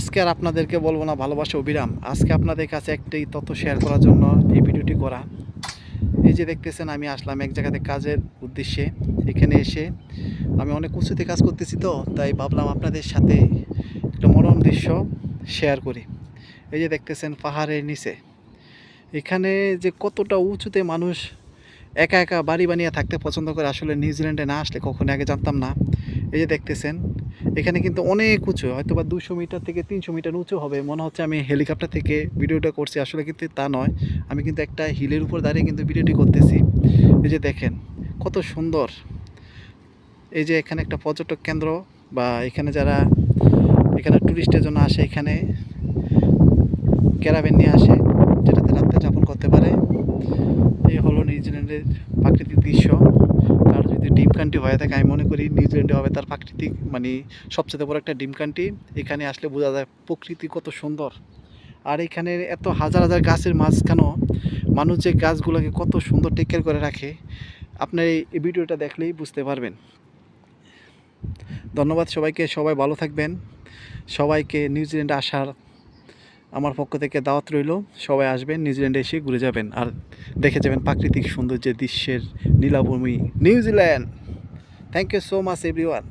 আজকে আর আপনাদেরকে বলবো না ভালোবাসা অবিরাম। আজকে আপনাদের কাছে একটাই তথ্য শেয়ার করার জন্য এই ভিডিওটি করা। এই যে দেখতেছেন আমি আসলাম এক জায়গাতে কাজের উদ্দেশ্যে। এখানে এসে আমি অনেক উঁচুতে কাজ করতেছি, তো তাই ভাবলাম আপনাদের সাথে একটা মনোরম দৃশ্য শেয়ার করি। এই যে দেখতেছেন পাহাড়ের নিচে এখানে যে কতটা উঁচুতে মানুষ একা একা বাড়ি বানিয়ে থাকতে পছন্দ করে, আসলে নিউজিল্যান্ডে না আসলে কখনো আগে জানতাম না। এই যে দেখতেছেন এখানে কিন্তু অনেক উঁচু, হয়তো বা 200 মিটার থেকে 300 মিটার উঁচু হবে। মনে হচ্ছে আমি হেলিকপ্টার থেকে ভিডিওটা করছি, আসলে কিন্তু তা নয়। আমি কিন্তু একটা হিলের উপর দাঁড়িয়ে কিন্তু ভিডিওটি করতেছি। এই যে দেখেন কত সুন্দর। এই যে এখানে একটা পর্যটক কেন্দ্র, বা এখানে যারা এখানে ট্যুরিস্টের জন্য আসে, এখানে ক্যারাভ্যান নিয়ে আসে যেটাতে রাত্রে যাপন করতে পারে। এই হলো নিউজিল্যান্ডের প্রাকৃতিক দৃশ্য। আর যদি ডিম কান্ট্রি হয়ে থাকে, আমি মনে করি নিউজিল্যান্ডে হবে তার প্রাকৃতিক সবচেয়ে বড় একটা ডিম কান্ট্রি। এখানে আসলে বোঝা যায় প্রকৃতি কত সুন্দর। আর এখানে এত হাজার হাজার গাছের মাঝখানেও মানুষ যে গাছগুলোকে কত সুন্দর টেক কেয়ার করে রাখে, আপনার এই ভিডিওটা দেখলেই বুঝতে পারবেন। ধন্যবাদ সবাইকে, সবাই ভালো থাকবেন। সবাইকে নিউজিল্যান্ডে আসার আমার পক্ষ থেকে দাওয়াত রইল। সবাই আসবেন, নিউজিল্যান্ডে এসে ঘুরে যাবেন আর দেখে যাবেন প্রাকৃতিক সৌন্দর্যের দৃশ্যের নীলাভূমি New Zealand. Thank you so much everyone.